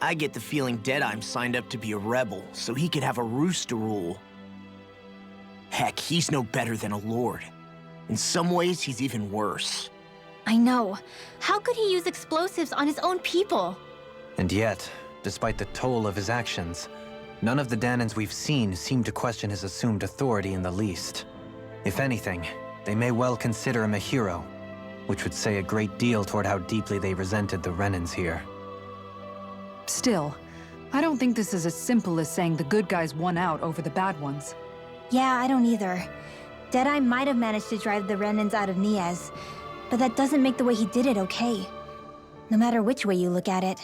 I get the feeling Deadeye signed up to be a rebel so he could have a roost to rule. Heck, he's no better than a lord. In some ways, he's even worse. I know. How could he use explosives on his own people? And yet, despite the toll of his actions, none of the Danans we've seen seem to question his assumed authority in the least. If anything, they may well consider him a hero, which would say a great deal toward how deeply they resented the Renans here. Still, I don't think this is as simple as saying the good guys won out over the bad ones. Yeah, I don't either. Deadeye might have managed to drive the Renans out of Niaz, but that doesn't make the way he did it okay. No matter which way you look at it.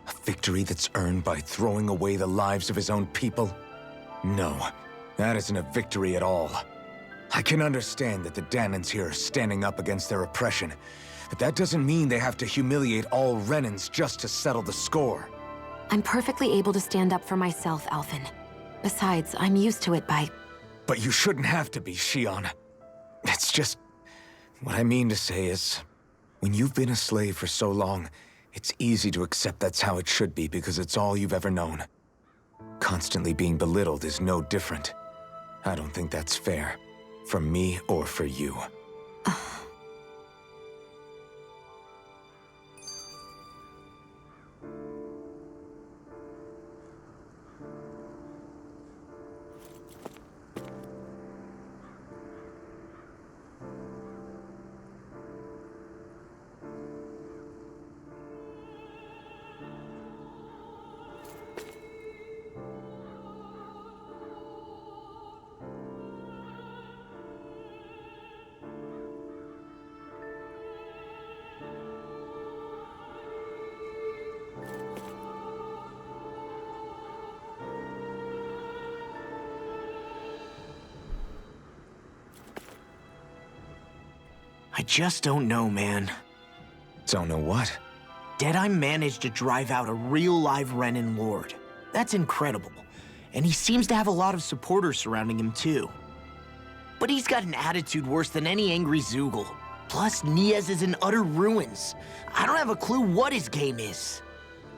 A victory that's earned by throwing away the lives of his own people? No, that isn't a victory at all. I can understand that the Danans here are standing up against their oppression, but that doesn't mean they have to humiliate all Renans just to settle the score. I'm perfectly able to stand up for myself, Alphen. Besides, I'm used to it by... But you shouldn't have to be, Shion. It's just... What I mean to say is, when you've been a slave for so long, it's easy to accept that's how it should be because it's all you've ever known. Constantly being belittled is no different. I don't think that's fair. For me or for you. I just don't know, man. Don't know what? Deadeye managed to drive out a real live Renan lord. That's incredible. And he seems to have a lot of supporters surrounding him too. But he's got an attitude worse than any angry Zoogle. Plus, Niaz is in utter ruins. I don't have a clue what his game is.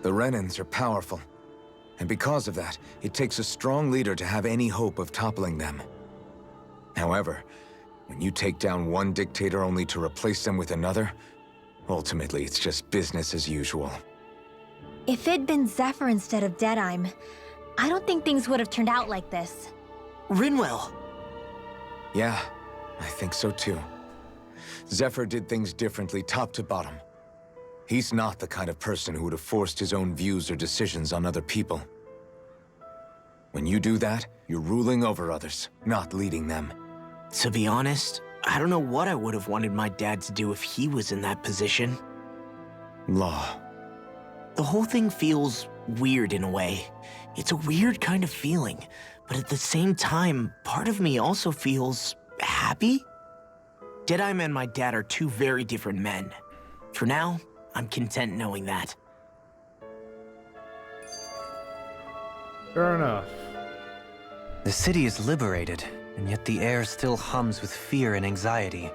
The Renans are powerful. And because of that, it takes a strong leader to have any hope of toppling them. However, when you take down one dictator only to replace them with another, ultimately it's just business as usual. If it'd been Zephyr instead of Deadeye, I don't think things would have turned out like this. Rinwell. Yeah, I think so too. Zephyr did things differently top to bottom. He's not the kind of person who would have forced his own views or decisions on other people. When you do that, you're ruling over others, not leading them. To be honest, I don't know what I would have wanted my dad to do if he was in that position. Law. The whole thing feels weird in a way. It's a weird kind of feeling, but at the same time, part of me also feels happy. Deadeye and my dad are two very different men. For now, I'm content knowing that. Fair enough. The city is liberated, and yet the air still hums with fear and anxiety.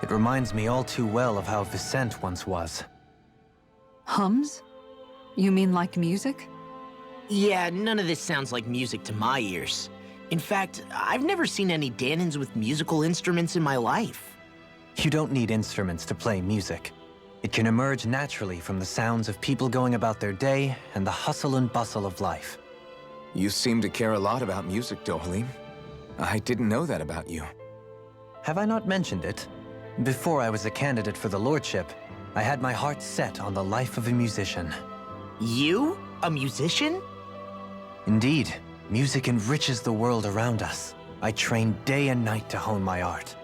It reminds me all too well of how Vicente once was. Hums? You mean like music? Yeah, none of this sounds like music to my ears. In fact, I've never seen any Danans with musical instruments in my life. You don't need instruments to play music. It can emerge naturally from the sounds of people going about their day and the hustle and bustle of life. You seem to care a lot about music, Dohalim. I didn't know that about you. Have I not mentioned it? Before I was a candidate for the lordship, I had my heart set on the life of a musician. You? A musician? Indeed, music enriches the world around us. I trained day and night to hone my art.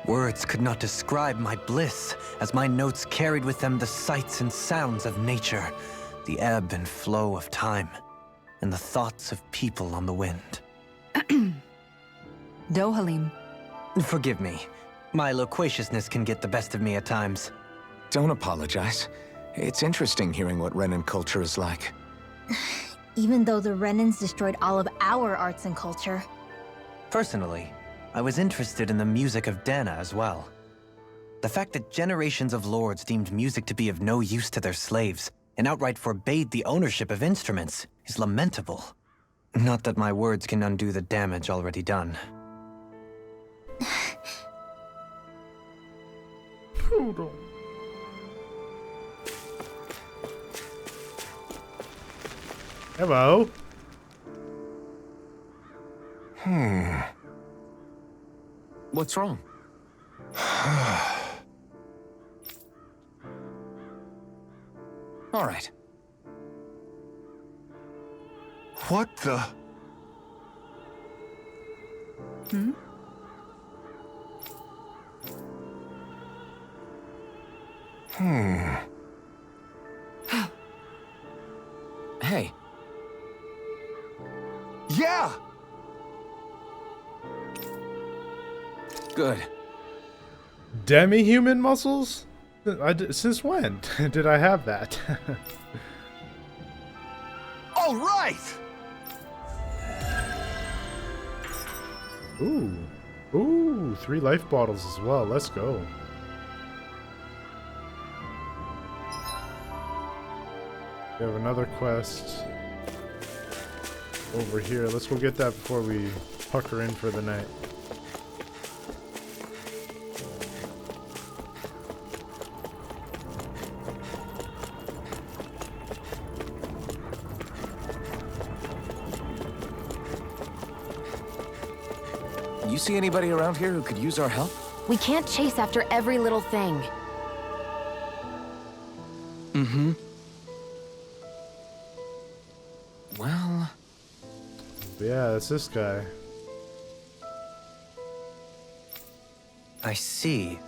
Words could not describe my bliss, as my notes carried with them the sights and sounds of nature, the ebb and flow of time, and the thoughts of people on the wind. Dohalim. Forgive me. My loquaciousness can get the best of me at times. Don't apologize. It's interesting hearing what Renan culture is like. Even though the Renans destroyed all of our arts and culture. Personally, I was interested in the music of Dana as well. The fact that generations of lords deemed music to be of no use to their slaves and outright forbade the ownership of instruments is lamentable. Not that my words can undo the damage already done. Hold on. Hello. What's wrong? All right. What the? Hey, Yeah! good. Demi-human muscles? Since when did I have that? All right! Ooh. Ooh, 3 life bottles as well. Let's go. We have another quest over here. Let's go get that before we pucker in for the night. You see anybody around here who could use our help? We can't chase after every little thing. Mm-hmm. Well... Yeah, it's this guy. I see.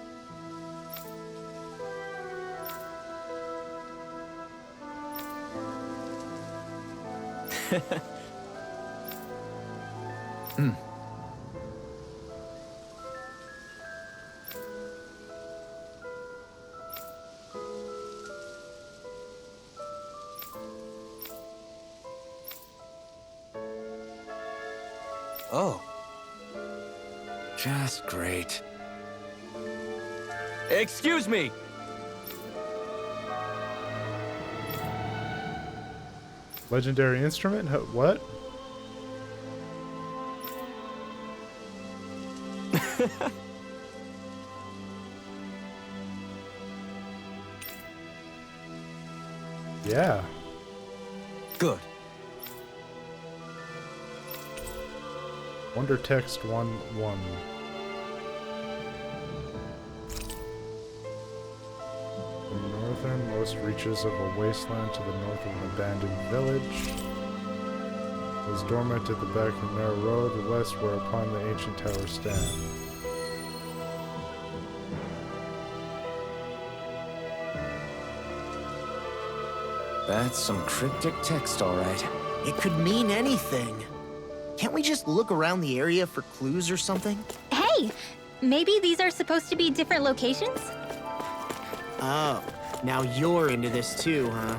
Oh. just great. Excuse me! Legendary instrument? What? Yeah. Good. Wonder Text 1-1. The northernmost reaches of a wasteland to the north of an abandoned village. It is dormant at the back of the narrow road, the west whereupon the ancient towers stand. That's some cryptic text, all right. It could mean anything. Can't we just look around the area for clues or something? Hey! Maybe these are supposed to be different locations? Oh, now you're into this too, huh?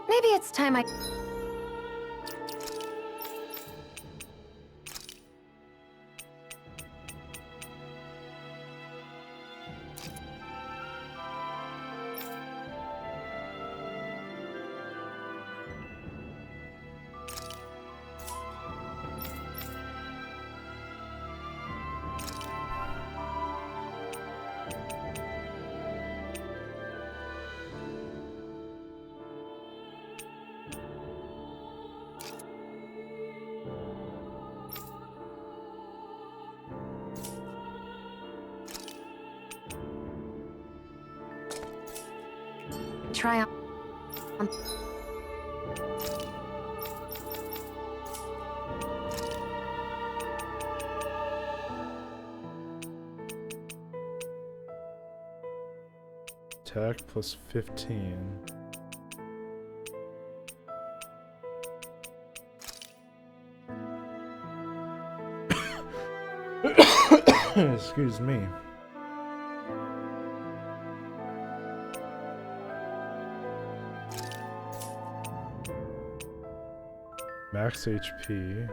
Maybe it's time I... try on. Attack plus 15. Excuse me. Max HP.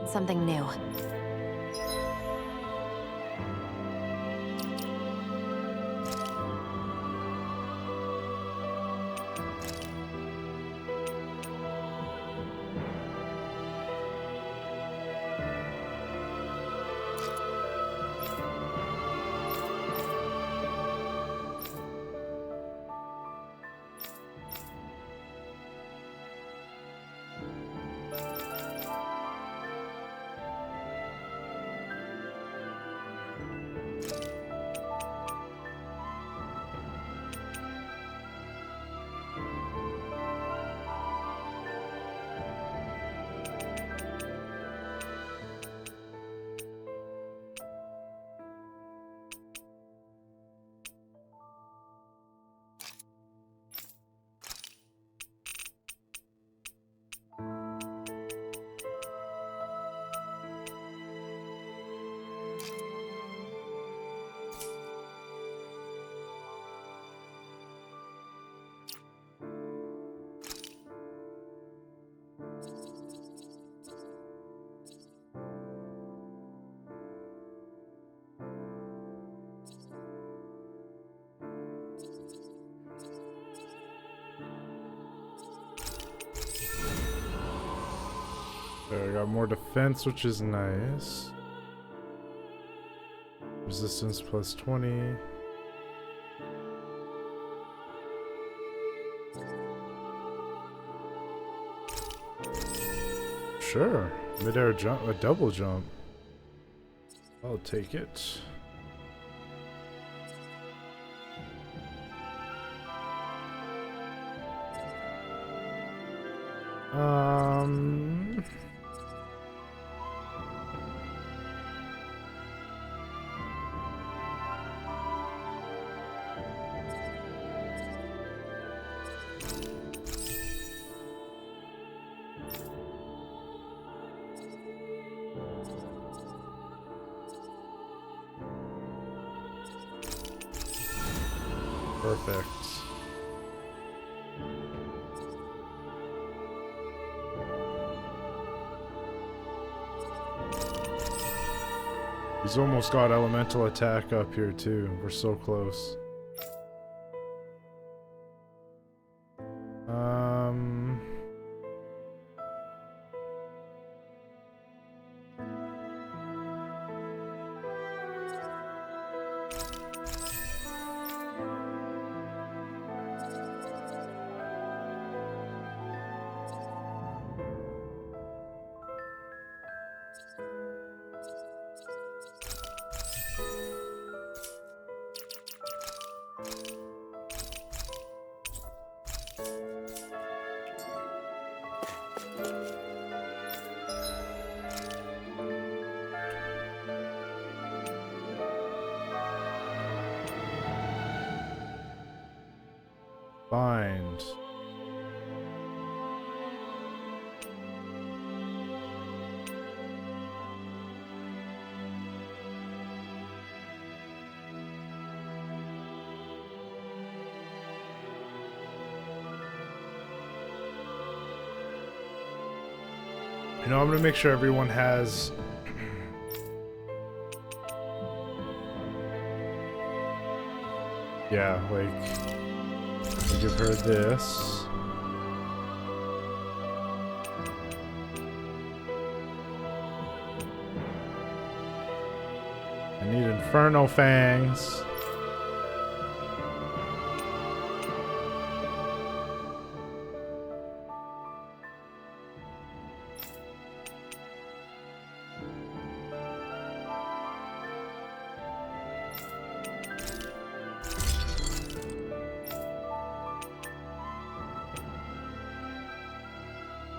Something new. There, I got more defense, which is nice. Resistance plus 20. Sure. Mid-air jump, a double jump. I'll take it. Perfect. He's almost got elemental attack up here too. We're so close. Bind. You know, I'm gonna make sure everyone has... yeah, like... I'll give her this. I need Inferno Fangs.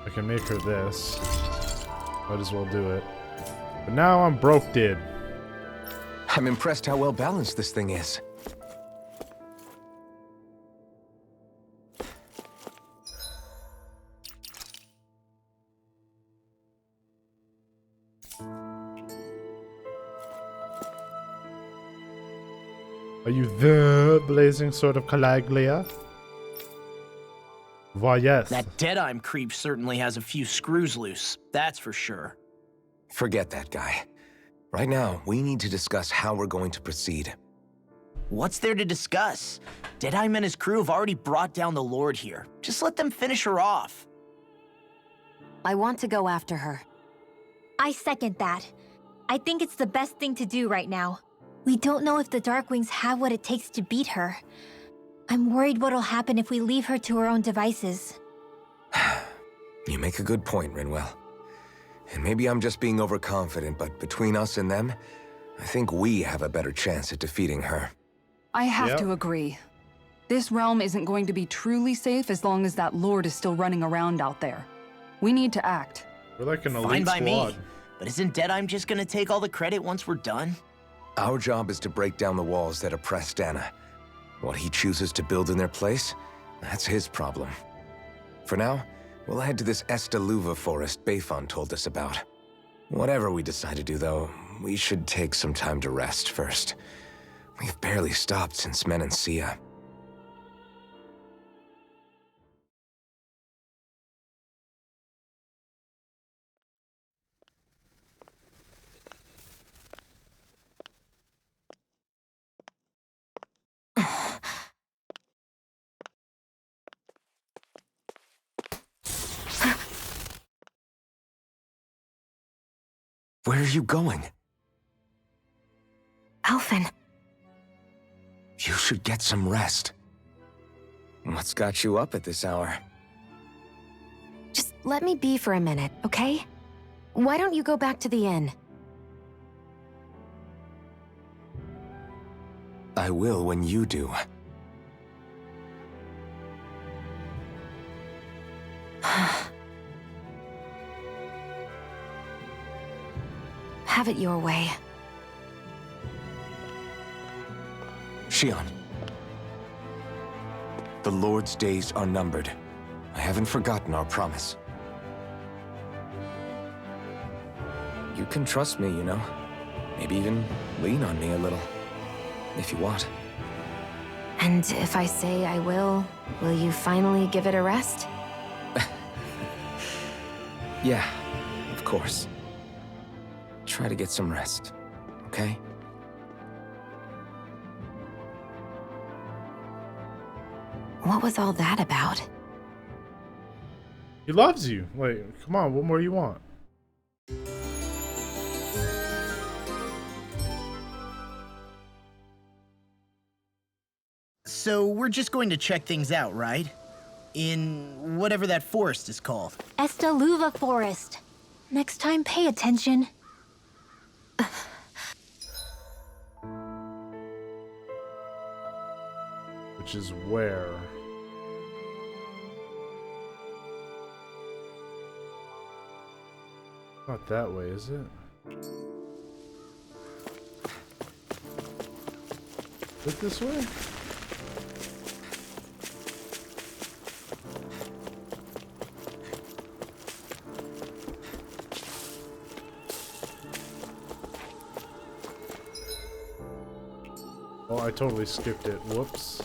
I can make her this. Might as well do it. But now I'm broke, dude. I'm impressed how well balanced this thing is. Are you the blazing sword of Calaglia? Why, yes. That Deadeye creep certainly has a few screws loose, that's for sure. Forget that guy. Right now, we need to discuss how we're going to proceed. What's there to discuss? Deadeye and his crew have already brought down the Lord here. Just let them finish her off. I want to go after her. I second that. I think it's the best thing to do right now. We don't know if the Darkwings have what it takes to beat her. I'm worried what'll happen if we leave her to her own devices. You make a good point, Rinwell. And maybe I'm just being overconfident, but between us and them, I think we have a better chance at defeating her. I have Yep. to agree. This realm isn't going to be truly safe as long as that Lord is still running around out there. We need to act. We're like an elite Fine by squad. me. But isn't Deadeye just gonna take all the credit once we're done? Our job is to break down the walls that oppress Dana. What he chooses to build in their place, that's his problem. For now, we'll head to this Estaluva forest Bayfon told us about. Whatever we decide to do, though, we should take some time to rest first. We've barely stopped since MochaMassiah. Where are you going? Alphen, You should get some rest. What's got you up at this hour? just let me be for a minute, okay? Why don't you go back to the inn? I will when you do. Have it your way. Shion. The Lord's days are numbered. I haven't forgotten our promise. You can trust me, you know. Maybe even lean on me a little. If you want. And if I say I will you finally give it a rest? Yeah, of course. Try to get some rest, okay? What was all that about? He loves you. Like, come on, what more do you want? So we're just going to check things out, right? In whatever that forest is called. Estaluva Forest. Next time, pay attention. Which is where? Not that way, is it? Is it this way? Oh, I totally skipped it. Whoops.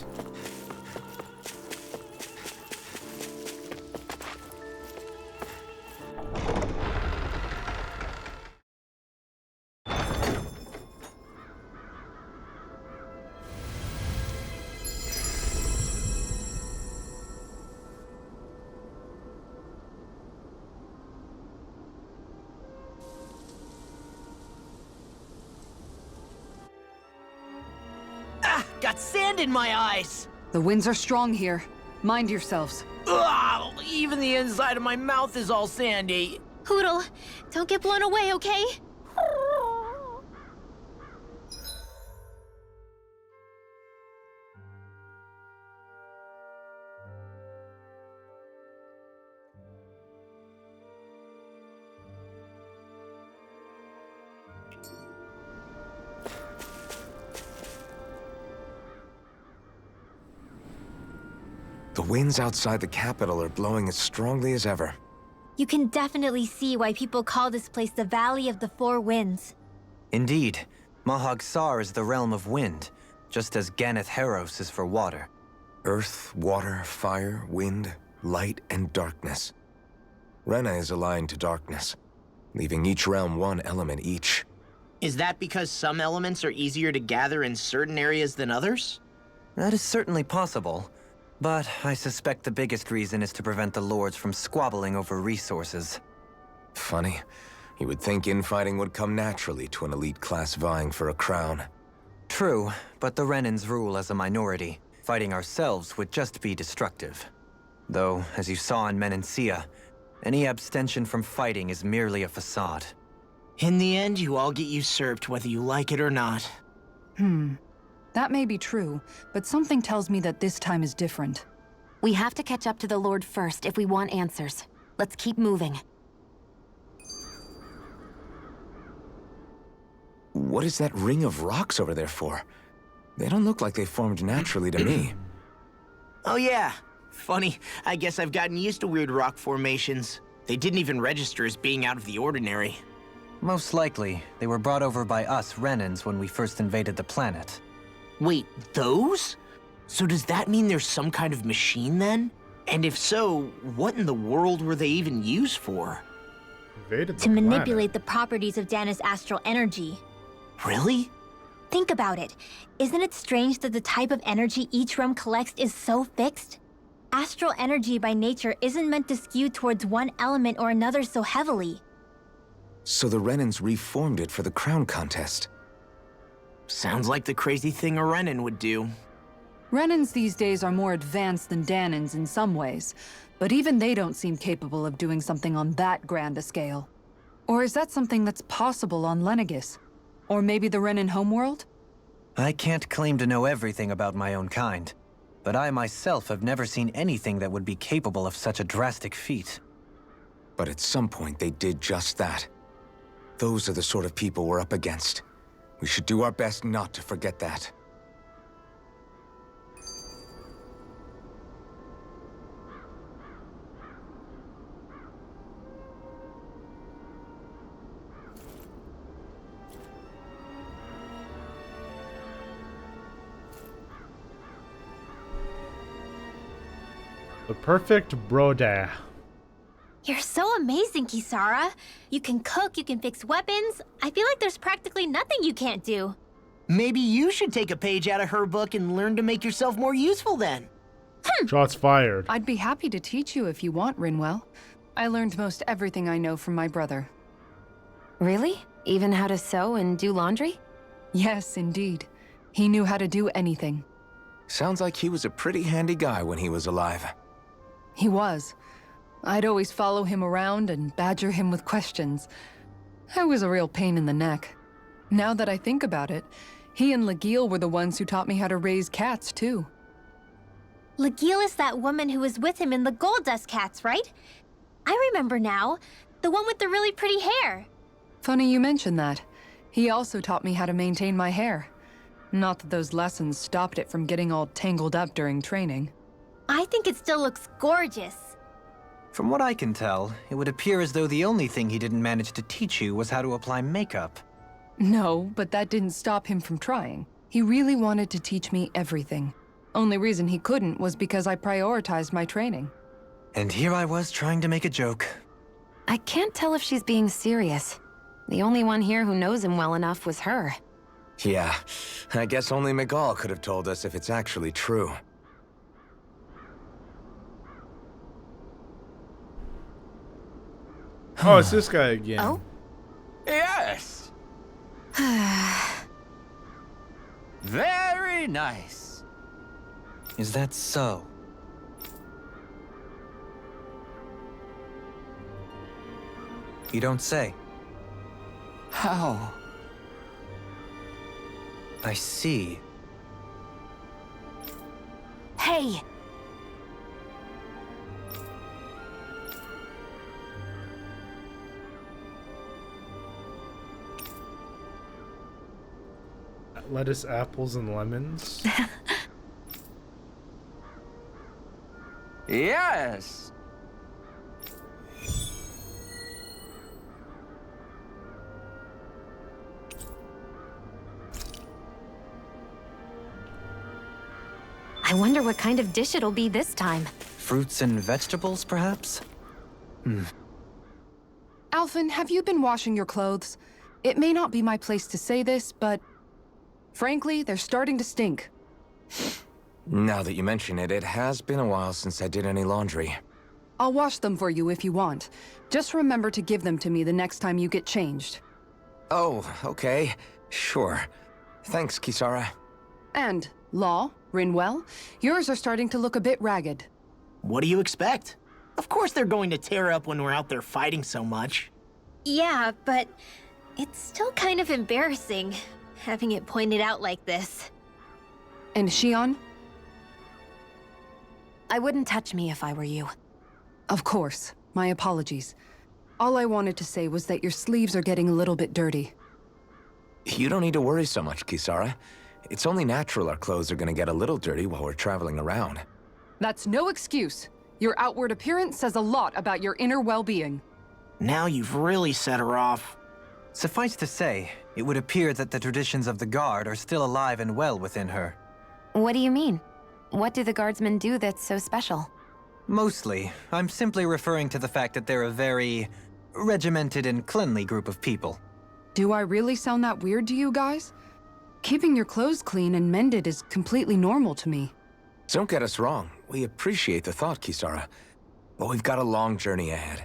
got sand in my eyes! The winds are strong here. Mind yourselves. Ugh, even the inside of my mouth is all sandy. Hootle, don't get blown away, okay? The winds outside the capital are blowing as strongly as ever. You can definitely see why people call this place the Valley of the Four Winds. Indeed, MochaMassiah is the realm of wind, just as Ganeth Heros is for water. Earth, water, fire, wind, light, and darkness. Rena is aligned to darkness, leaving each realm one element each. Is that because some elements are easier to gather in certain areas than others? That is certainly possible, but I suspect the biggest reason is to prevent the lords from squabbling over resources. Funny. You would think infighting would come naturally to an elite class vying for a crown. True, but the Renans rule as a minority. Fighting ourselves would just be destructive. Though, as you saw in Menancia, any abstention from fighting is merely a facade. In the end, you all get usurped whether you like it or not. That may be true, but something tells me that this time is different. We have to catch up to the Lord first if we want answers. Let's keep moving. What is that ring of rocks over there for? They don't look like they formed naturally to me. Oh yeah. Funny, I guess I've gotten used to weird rock formations. They didn't even register as being out of the ordinary. Most likely, they were brought over by us Renans when we first invaded the planet. Wait, those? So does that mean there's some kind of machine then? And if so, what in the world were they even used for? Invaded the To planet. manipulate the properties of Dana's astral energy. Really? Think about it. Isn't it strange that the type of energy each realm collects is so fixed? Astral energy by nature isn't meant to skew towards one element or another so heavily. So the Renans reformed it for the crown contest. Sounds like the crazy thing a Renan would do. Renans these days are more advanced than Danans in some ways, but even they don't seem capable of doing something on that grand a scale. Or is that something that's possible on Lenegis? Or maybe the Renan homeworld? I can't claim to know everything about my own kind, but I myself have never seen anything that would be capable of such a drastic feat. But at some point they did just that. Those are the sort of people we're up against. We should do our best not to forget that. The perfect broda. You're so amazing, Kisara. You can cook, you can fix weapons. I feel like there's practically nothing you can't do. Maybe you should take a page out of her book and learn to make yourself more useful then. Shots fired. I'd be happy to teach you if you want, Rinwell. I learned most everything I know from my brother. Really? Even how to sew and do laundry? Yes, indeed. He knew how to do anything. Sounds like he was a pretty handy guy when he was alive. He was. I'd always follow him around and badger him with questions. I was a real pain in the neck. Now that I think about it, he and Legil were the ones who taught me how to raise cats, too. Legil is that woman who was with him in the Gold Dust Cats, right? I remember now. The one with the really pretty hair. Funny you mention that. He also taught me how to maintain my hair. Not that those lessons stopped it from getting all tangled up during training. I think it still looks gorgeous. From what I can tell, it would appear as though the only thing he didn't manage to teach you was how to apply makeup. No, but that didn't stop him from trying. He really wanted to teach me everything. Only reason he couldn't was because I prioritized my training. And here I was trying to make a joke. I can't tell if she's being serious. The only one here who knows him well enough was her. Yeah, I guess only Miguel could have told us if it's actually true. Oh, it's this guy again. Oh? Yes! Very nice. Is that so? You don't say. How? I see. Hey! Lettuce, apples, and lemons. Yes. I wonder what kind of dish it'll be this time. Fruits and vegetables, perhaps? Alphen, have you been washing your clothes? It may not be my place to say this, but frankly, they're starting to stink. Now that you mention it, it has been a while since I did any laundry. I'll wash them for you if you want. Just remember to give them to me the next time you get changed. Oh, okay. Sure. Thanks, Kisara. And, Law, Rinwell, yours are starting to look a bit ragged. What do you expect? Of course they're going to tear up when we're out there fighting so much. Yeah, but it's still kind of embarrassing, having it pointed out like this. And Shion? I wouldn't touch me if I were you. Of course. My apologies. All I wanted to say was that your sleeves are getting a little bit dirty. You don't need to worry so much, Kisara. It's only natural our clothes are gonna get a little dirty while we're traveling around. That's no excuse. Your outward appearance says a lot about your inner well-being. Now you've really set her off. Suffice to say, it would appear that the traditions of the Guard are still alive and well within her. What do you mean? What do the guardsmen do that's so special? Mostly, I'm simply referring to the fact that they're a very regimented and cleanly group of people. Do I really sound that weird to you guys? Keeping your clothes clean and mended is completely normal to me. Don't get us wrong. We appreciate the thought, Kisara. But we've got a long journey ahead.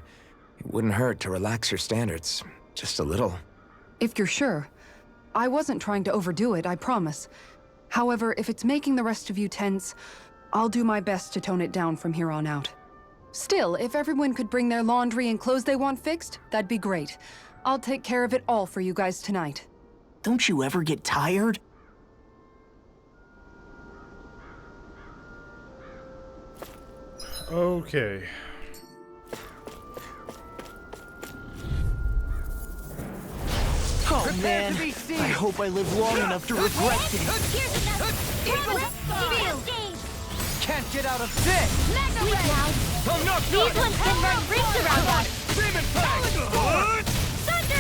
It wouldn't hurt to relax your standards. Just a little. If you're sure. I wasn't trying to overdo it, I promise. However, if it's making the rest of you tense, I'll do my best to tone it down from here on out. Still, if everyone could bring their laundry and clothes they want fixed, that'd be great. I'll take care of it all for you guys tonight. Don't you ever get tired? Okay. Oh man, I hope I live long enough to regret this. Can't get out of this. I'm not These ones can run rings around us! Demon Fang!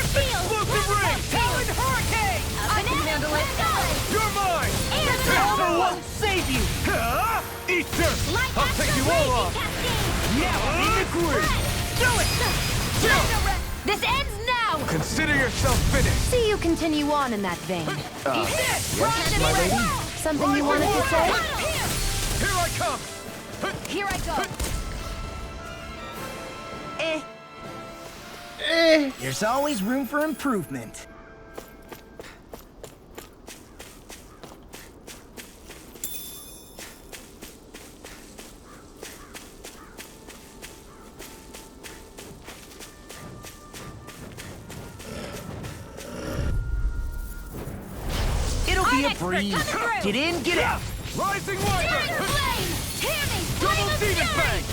Explosive ring! Talon Hurricane! I can handle it! You're mine! Hammer won't save you! Easter! I'll take you all off! Now I'm in the groove! Do it! This ends now! Consider yourself finished! See you continue on in that vein. Yes, my lady? Something you wanted to say? Here I come! Here I go! There's always room for improvement. It'll be a breeze. Get in, get out. Rising Wyvern! Double Demon Fang!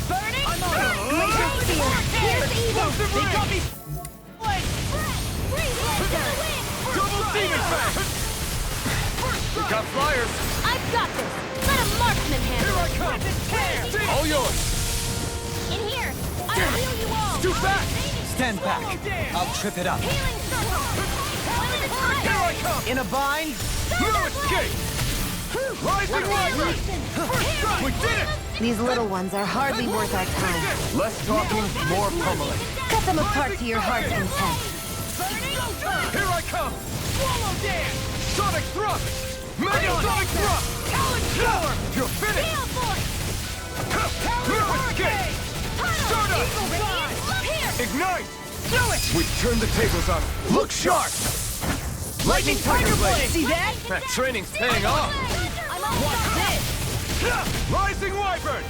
I'm on it! Here's evil! Explosive ring! Got me. Double Demon Fang! We got flyers! I've got this! Let a marksman handle Here I come! All yours! In here! I'll heal you all! Too fast! Stand back. I'll trip it up. Healing circle! Here I come! In a bind. No escape! Rising Wyvern! We did it! These little ones are hardly worth our time. Less talking, more pummeling. Cut them apart to your heart's content. Here I come! Swallow dance! Sonic thrust! Mega sonic thrust! Talon power! You're finished! No escape! Stardust! Ignite! Do it! We've turned the tables on them. Look sharp! Lightning Tiger Blade! See that? That training's paying off! Watch this! Rising Wyvern!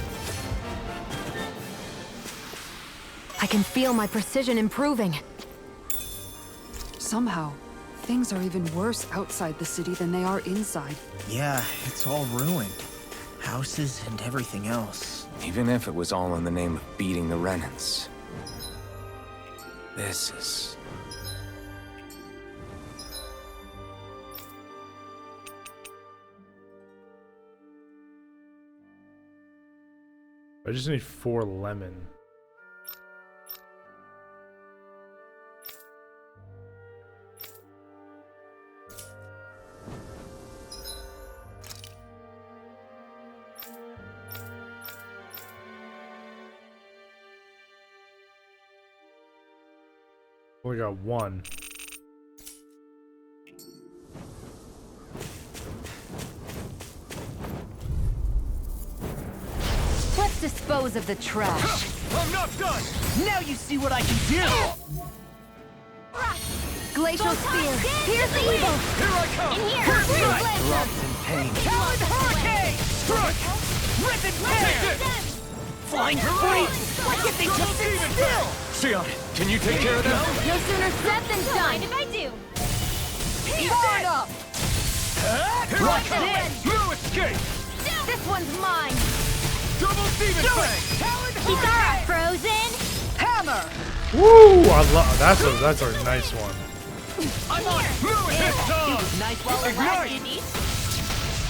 I can feel my precision improving. Somehow, things are even worse outside the city than they are inside. Yeah, it's all ruined. Houses and everything else. Even if it was all in the name of beating the Renans. This is... I just need 4 lemon. Only got 1. Let's dispose of the trash. I'm not done! Now you see what I can do! Glacial Spear, here's the evil! Here I come! In here! First Real strike! Blazer. Drops in pain. Talon Hurricane! Strike! Rip and Take tear! this! Flying freeze! Why can't they just sit still? Sion, can you take care of them? No sooner said than done! If I do. Burn up! Here I come! No escape! This one's mine! Double Demon Fang! Talon Kisara, Hurricane! frozen. Hammer! Woo! I love that's a nice one. I'm on it! Fluid Hit Dog! Nice while it Ignite! lasted, Indy.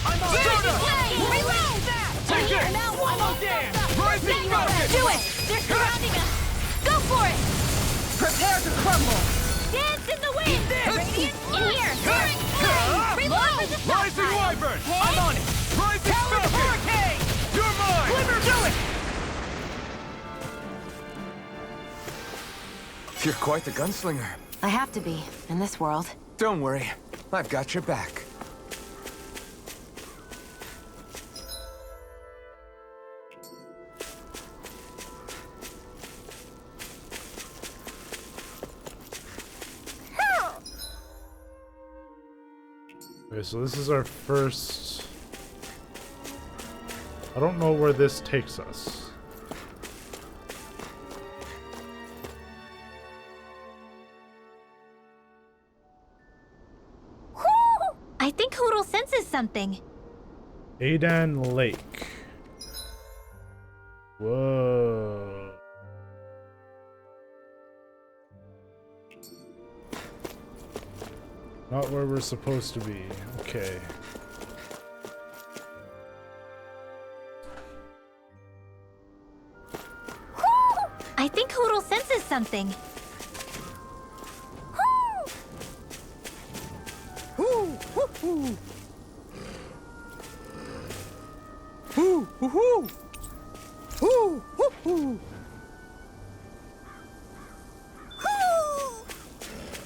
I'm on Soda! it! Reload that! Take it! Almost there! Rising Falcon! Do it! They're surrounding us. Go for it! Prepare to crumble! Dance in the wind! Radiant, in here! Soaring Ah! flame! Reload for the stop Rising sign. Wyvern! I'm on it! Rising Talon Falcon! Hurricane! You're mine! Glimmer, do it! You're quite the gunslinger. I have to be, in this world. Don't worry, I've got your back. Okay, so this is our first... I don't know where this takes us. I think Hoodle senses something. Adan Lake. Whoa. Not where we're supposed to be. Okay. I think Hoodle senses something.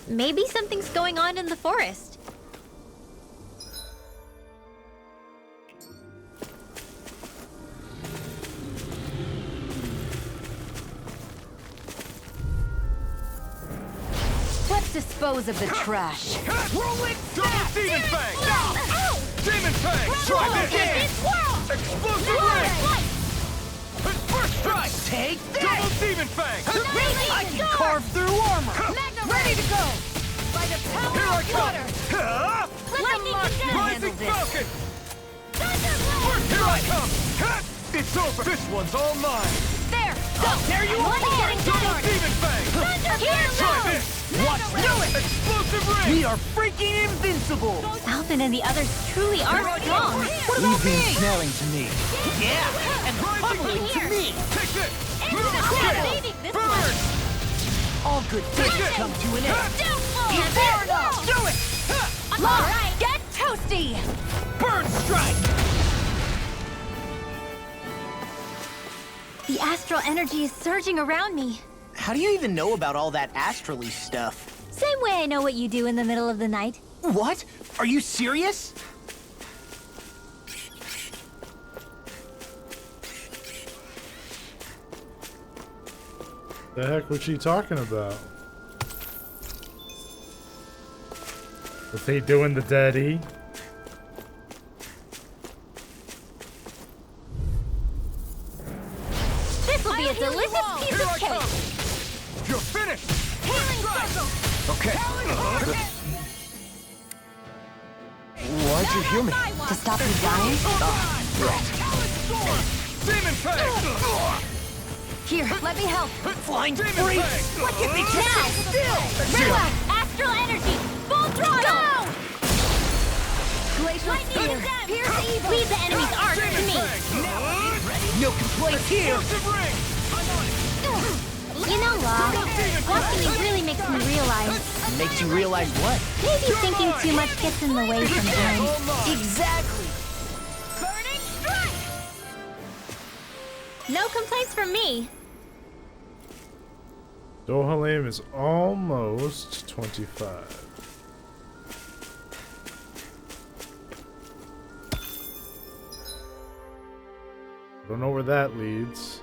Maybe something's going on in the forest. Let's dispose of the trash. Roll it! Double Demon Fang! Ow! Demon Fang! Try this! This world! Explosive Ring! First strike! Take Double this! Demon Fang! I can carve through armor! Ready to go! By the power Here I of come! water! Ha! Lightning condemn! Rising this. Falcon! Thunderblade! Here I come! Ha! It's over! This one's all mine! There! Go! There you One are! getting Double down! Demon Fang! Here Try goes! this! Watch do it! Explosive Ring! We are freaking invincible! Alvin and the others truly are strong. What about You've been me? snaring to me. Yeah, and Rising pummeling to here. me! Take this! And No I'm escape! saving this Burn! one. All good things it. come to an end. Downfall! Fair enough! Do it! All right. Get toasty! Burn strike! The astral energy is surging around me. How do you even know about all that astrally stuff? Same way I know what you do in the middle of the night. What? Are you serious? The heck was she talking about? What's he doing, the daddy? This will be a delicious piece Here of I cake! come! You're finished! Healing circle! Okay. Why'd you heal me? To stop you dying? Demon Fang! Here, let me help. Flying Demon freeze! Fang! What can they Now! Relax! Astral energy! Full throttle! Go! Glacial spear. Pierce evil. Leave the enemy's arc to Demon me! Fang! No complaints here! Explosive ring! You know, Law, watching you really makes me realize Makes you realize what? maybe thinking too much gets in the way sometimes. Exactly! Burning strike! No complaints from me. Dohalim is almost 25. Don't know where that leads.